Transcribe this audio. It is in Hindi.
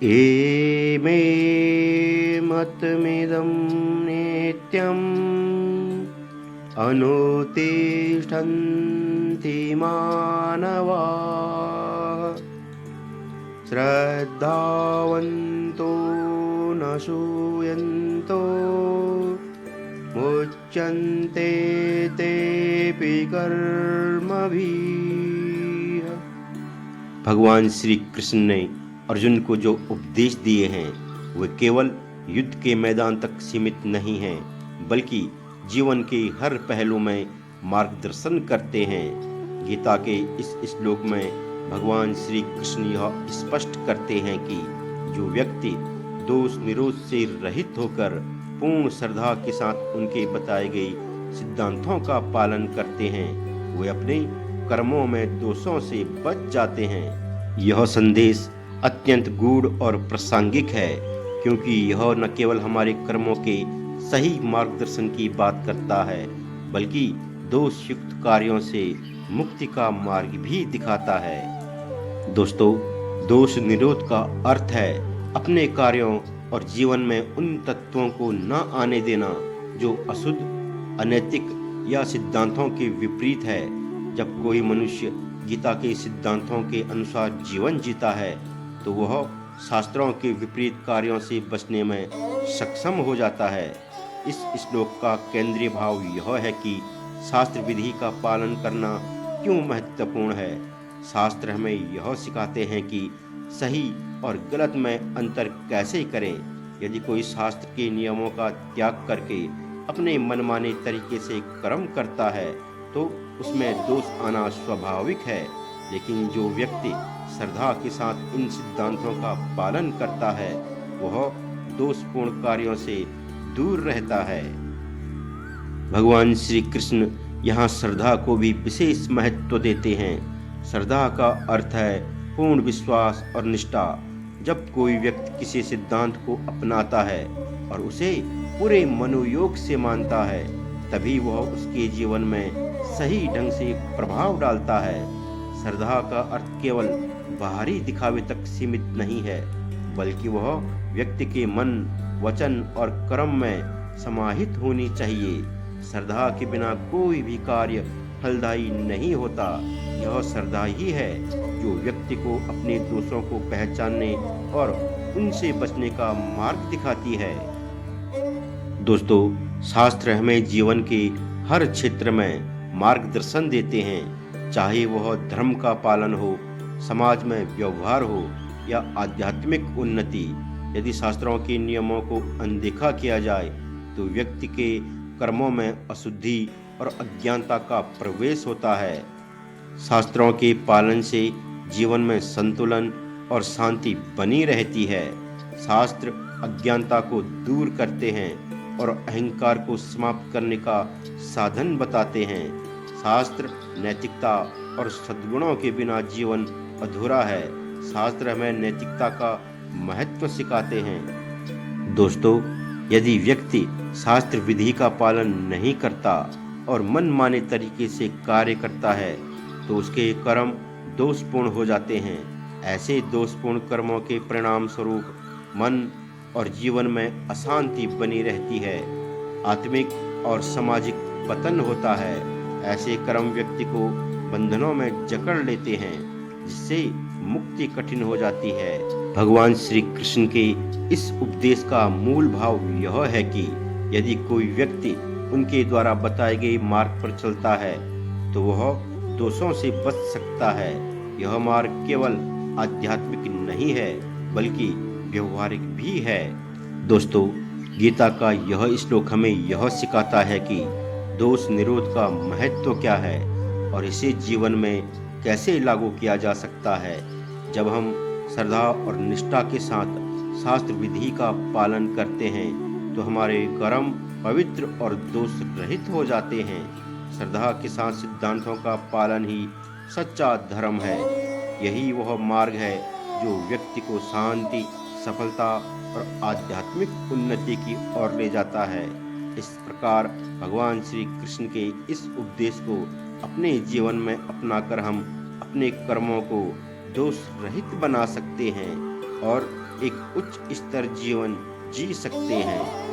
एमे मतमिदं नित्यम् अनुतिष्ठन्ति मानवाः श्रद्धावन्तो न सूयन्तो मुच्यन्ते तेऽपि कर्मभिः। भगवान श्री कृष्ण ने अर्जुन को जो उपदेश दिए हैं वे केवल युद्ध के मैदान तक सीमित नहीं हैं, बल्कि जीवन के हर पहलू में मार्गदर्शन करते हैं। गीता के इस श्लोक में भगवान श्री कृष्ण यह स्पष्ट करते हैं कि जो व्यक्ति दोष निरोध से रहित होकर पूर्ण श्रद्धा के साथ उनके बताए गए सिद्धांतों का पालन करते हैं वे अपने कर्मों में दोषों से बच जाते हैं। यह संदेश अत्यंत गूढ़ और प्रासंगिक है, क्योंकि यह न केवल हमारे कर्मों के सही मार्गदर्शन की बात करता है, बल्कि दोष युक्त कार्यों से मुक्ति का मार्ग भी दिखाता है। दोस्तों, दोष निरोध का अर्थ है अपने कार्यों और जीवन में उन तत्वों को न आने देना जो अशुद्ध, अनैतिक या सिद्धांतों के विपरीत है। जब कोई मनुष्य गीता के सिद्धांतों के अनुसार जीवन जीता है तो वह शास्त्रों के विपरीत कार्यों से बचने में सक्षम हो जाता है। इस श्लोक का केंद्रीय भाव यह है कि शास्त्र विधि का पालन करना क्यों महत्वपूर्ण है। शास्त्र हमें यह सिखाते हैं कि सही और गलत में अंतर कैसे करें। यदि कोई शास्त्र के नियमों का त्याग करके अपने मनमाने तरीके से कर्म करता है तो उसमें दोष आना स्वाभाविक है, लेकिन जो व्यक्ति श्रद्धा के साथ इन सिद्धांतों का पालन करता है वह दोषपूर्ण कार्यों से दूर रहता है। भगवान श्री कृष्ण यहाँ श्रद्धा को भी विशेष महत्व देते हैं। श्रद्धा का अर्थ है पूर्ण विश्वास और निष्ठा। जब कोई व्यक्ति किसी सिद्धांत को अपनाता है और उसे पूरे मनोयोग से मानता है तभी वह उसके जीवन में सही ढंग से प्रभाव डालता है। श्रद्धा का अर्थ केवल बाहरी दिखावे तक सीमित नहीं है, बल्कि वह व्यक्ति के मन, वचन और कर्म में समाहित होनी चाहिए। श्रद्धा के बिना कोई भी कार्य फलदायी नहीं होता। यह श्रद्धा ही है जो व्यक्ति को अपने दोषों को पहचानने और उनसे बचने का मार्ग दिखाती है। दोस्तों, शास्त्र हमें जीवन के हर क्षेत्र में मार्गदर्शन देते हैं, चाहे वह धर्म का पालन हो, समाज में व्यवहार हो या आध्यात्मिक उन्नति। यदि शास्त्रों के नियमों को अनदेखा किया जाए तो व्यक्ति के कर्मों में अशुद्धि और अज्ञानता का प्रवेश होता है। शास्त्रों के पालन से जीवन में संतुलन और शांति बनी रहती है। शास्त्र अज्ञानता को दूर करते हैं और अहंकार को समाप्त करने का साधन बताते हैं। शास्त्र नैतिकता और सद्गुणों के बिना जीवन अधूरा है। शास्त्र हमें नैतिकता का महत्व सिखाते हैं। दोस्तों, यदि व्यक्ति शास्त्र विधि का पालन नहीं करता और मनमाने तरीके से कार्य करता है तो उसके कर्म दोषपूर्ण हो जाते हैं। ऐसे दोषपूर्ण कर्मों के परिणाम स्वरूप मन और जीवन में अशांति बनी रहती है, आत्मिक और सामाजिक पतन होता है। ऐसे कर्म व्यक्ति को बंधनों में जकड़ लेते हैं, जिससे मुक्ति कठिन हो जाती है। भगवान श्री कृष्ण के इस उपदेश का मूल भाव यह है कि यदि कोई व्यक्ति उनके द्वारा बताए गए मार्ग पर चलता है तो वह दोषों से बच सकता है। यह मार्ग केवल आध्यात्मिक नहीं है बल्कि व्यवहारिक भी है। दोस्तों, गीता का यह श्लोक हमें यह सिखाता है कि दोष निरोध का महत्व क्या है और इसे जीवन में कैसे लागू किया जा सकता है। जब हम श्रद्धा और निष्ठा के साथ शास्त्र विधि का पालन करते हैं तो हमारे कर्म पवित्र और दोष रहित हो जाते हैं। श्रद्धा के साथ सिद्धांतों का पालन ही सच्चा धर्म है। यही वह मार्ग है जो व्यक्ति को शांति, सफलता और आध्यात्मिक उन्नति की ओर ले जाता है। इस प्रकार भगवान श्री कृष्ण के इस उपदेश को अपने जीवन में अपनाकर हम अपने कर्मों को दोष रहित बना सकते हैं। और एक उच्च स्तर जीवन जी सकते हैं।